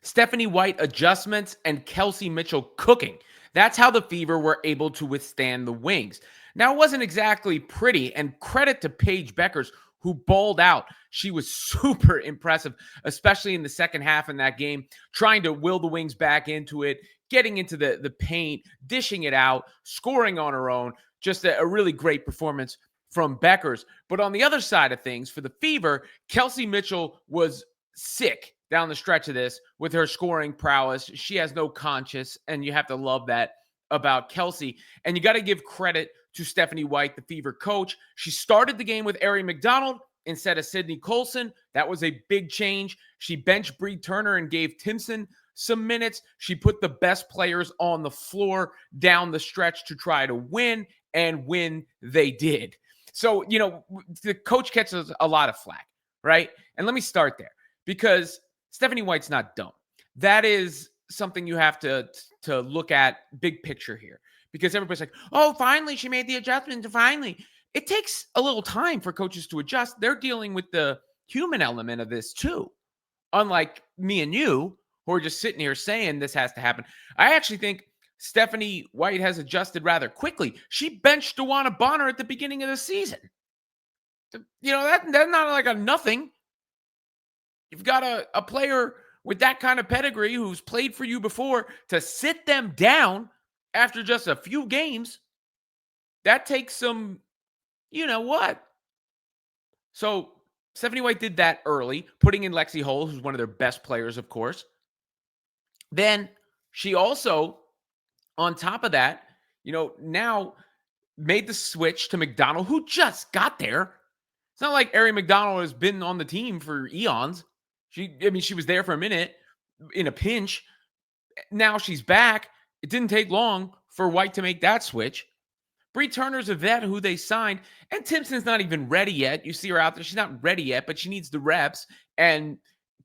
Stephanie White adjustments, and Kelsey Mitchell cooking. That's how the Fever were able to withstand the Wings. Now, it wasn't exactly pretty, and credit to Paige Beckers, who balled out. She was super impressive, especially in the second half in that game, trying to will the Wings back into it, getting into the paint, dishing it out, scoring on her own. Just a really great performance from Beckers. But on the other side of things, for the Fever, Kelsey Mitchell was sick down the stretch of this with her scoring prowess. She has no conscience, and you have to love that about Kelsey. And you got to give credit to Stephanie White, the Fever coach. She started the game with Ari McDonald instead of Sydney Colson. That was a big change. She benched Bree Turner and gave Timpson some minutes. She put the best players on the floor down the stretch to try to win, and win they did. So, the coach catches a lot of flack, right? And let me start there, because Stephanie White's not dumb. That is something you have to look at big picture here, because everybody's like, oh, finally she made the adjustment. Finally. It takes a little time for coaches to adjust. They're dealing with the human element of this too. Unlike me and you, who are just sitting here saying this has to happen. I actually think Stephanie White has adjusted rather quickly. She benched DeWanna Bonner at the beginning of the season. That's not like a nothing. You've got a player with that kind of pedigree who's played for you before to sit them down after just a few games. That takes some, what? So Stephanie White did that early, putting in Lexi Hull, who's one of their best players, of course. Then she also, on top of that, now made the switch to McDonald, who just got there. It's not like Ari McDonald has been on the team for eons. She was there for a minute in a pinch. Now she's back. It didn't take long for White to make that switch. Bree Turner's a vet who they signed, and Timpson's not even ready yet. You see her out there. She's not ready yet, but she needs the reps. And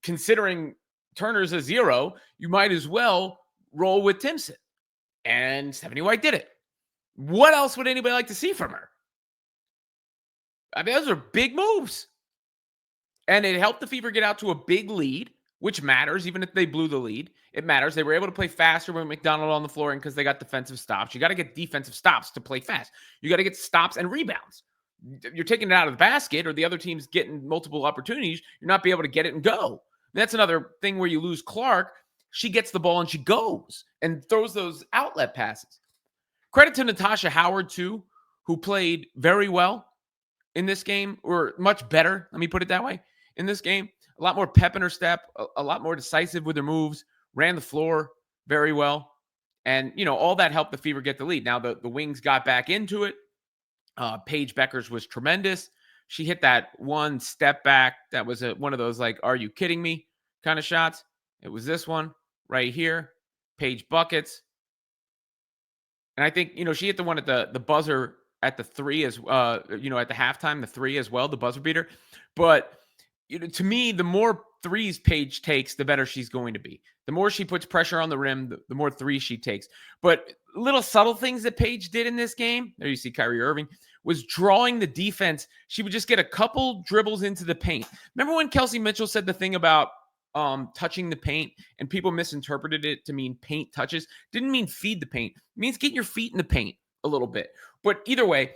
considering Turner's a zero, you might as well roll with Timpson. And Stephanie White did it. What else would anybody like to see from her? I mean, those are big moves. And it helped the Fever get out to a big lead, which matters. Even if they blew the lead, it matters. They were able to play faster with McDonald on the floor, and because they got defensive stops. You got to get defensive stops to play fast. You got to get stops and rebounds. You're taking it out of the basket, or the other team's getting multiple opportunities. You're not be able to get it and go. That's another thing where you lose Clark. She gets the ball and she goes and throws those outlet passes. Credit to Natasha Howard, too, who played very well in this game, or much better, let me put it that way, in this game. A lot more pep in her step, a lot more decisive with her moves, ran the floor very well. And, all that helped the Fever get the lead. Now, the Wings got back into it. Paige Beckers was tremendous. She hit that one step back. That was one of those, like, are you kidding me kind of shots. It was this one right here. Paige buckets. And I think, she hit the one at the buzzer at the three at the halftime, the three as well, the buzzer beater. But, to me, the more threes Paige takes, the better she's going to be. The more she puts pressure on the rim, the more threes she takes. But little subtle things that Paige did in this game, there you see Kyrie Irving, was drawing the defense. She would just get a couple dribbles into the paint. Remember when Kelsey Mitchell said the thing about touching the paint, and people misinterpreted it to mean paint touches? Didn't mean feed the paint. It means get your feet in the paint a little bit. But either way,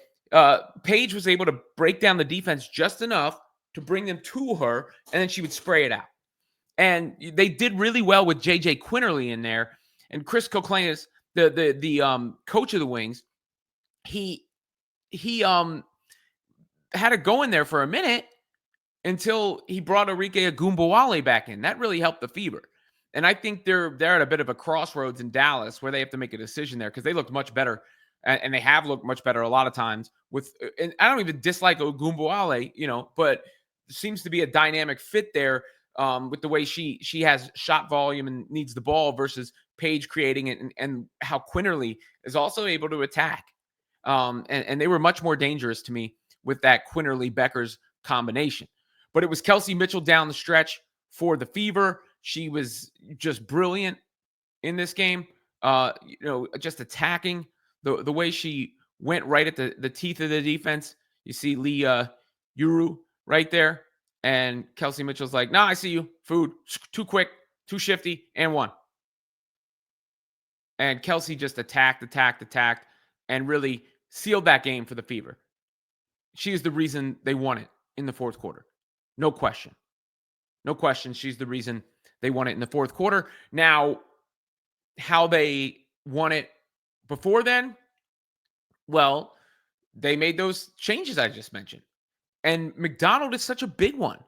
Paige was able to break down the defense just enough to bring them to her, and then she would spray it out. And they did really well with J.J. Quinterly in there. And Chris Koklanis, the coach of the Wings, he had to go in there for a minute until he brought Arike Agumbawale back in. That really helped the Fever. And I think they're at a bit of a crossroads in Dallas where they have to make a decision there, because they looked much better, and they have looked much better a lot of times. And I don't even dislike Agumbawale, but seems to be a dynamic fit there with the way she has shot volume and needs the ball versus Paige creating it, and how Quinterly is also able to attack. And they were much more dangerous to me with that Quinterly-Beckers combination. But it was Kelsey Mitchell down the stretch for the Fever. She was just brilliant in this game, just attacking the way she went right at the teeth of the defense. You see Lee Uru right there. And Kelsey Mitchell's like, no, I see you. Food. Too quick. too shifty, and one. And Kelsey just attacked, and really sealed that game for the Fever. She is the reason they won it in the fourth quarter. No question. No question. She's the reason they won it in the fourth quarter. Now, how they won it before then? Well, they made those changes I just mentioned. And McDonald is such a big one.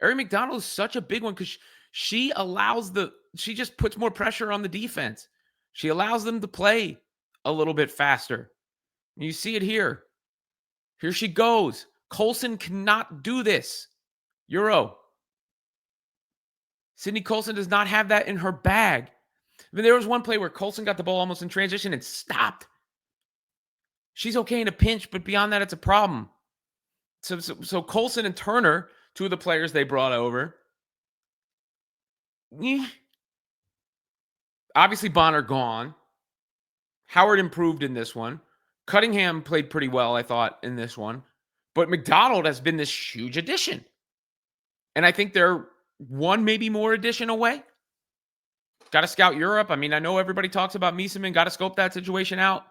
Ari McDonald is such a big one because she just puts more pressure on the defense. She allows them to play a little bit faster. You see it here. Here she goes. Colson cannot do this. Euro. Sydney Colson does not have that in her bag. I mean, there was one play where Colson got the ball almost in transition and stopped. She's okay in a pinch, but beyond that, it's a problem. So Colson and Turner, two of the players they brought over. Obviously, Bonner gone. Howard improved in this one. Cunningham played pretty well, I thought, in this one. But McDonald has been this huge addition. And I think they're one, maybe more addition away. Got to scout Europe. I mean, I know everybody talks about Mieseman. Got to scope that situation out.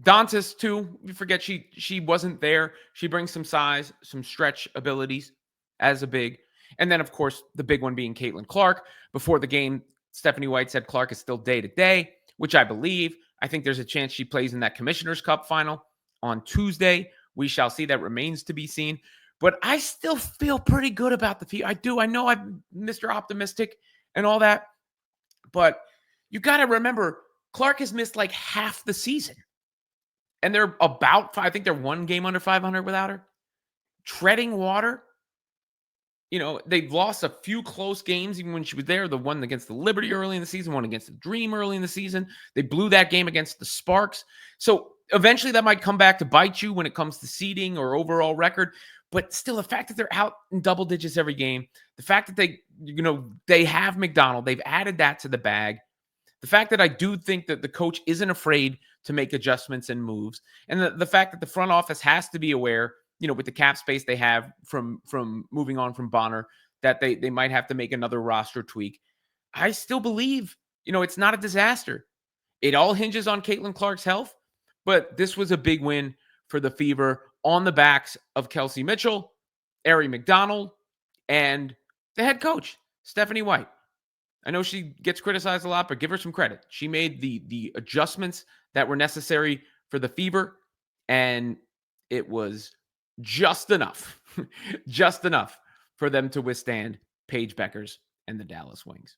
Dantas, too. You forget she wasn't there. She brings some size, some stretch abilities as a big. And then, of course, the big one being Caitlin Clark. Before the game, Stephanie White said Clark is still day-to-day, which I believe. I think there's a chance she plays in that Commissioner's Cup final on Tuesday. We shall see. That remains to be seen. But I still feel pretty good about the Fever. I do. I know I'm Mr. Optimistic and all that. But you got to remember, Clark has missed like half the season. And they're I think they're one game under 500 without her. Treading water. You know, they've lost a few close games even when she was there. The one against the Liberty early in the season, one against the Dream early in the season. They blew that game against the Sparks. So eventually that might come back to bite you when it comes to seeding or overall record. But still, the fact that they're out in double digits every game, the fact that they have McDonald, they've added that to the bag. The fact that I do think that the coach isn't afraid to make adjustments and moves, and the fact that the front office has to be aware, with the cap space they have from moving on from Bonner, that they might have to make another roster tweak. I still believe, it's not a disaster. It all hinges on Caitlin Clark's health, but this was a big win for the Fever on the backs of Kelsey Mitchell, Ari McDonald, and the head coach, Stephanie White. I know she gets criticized a lot, but give her some credit. She made the adjustments that were necessary for the Fever, and it was just enough, just enough for them to withstand Paige Beckers and the Dallas Wings.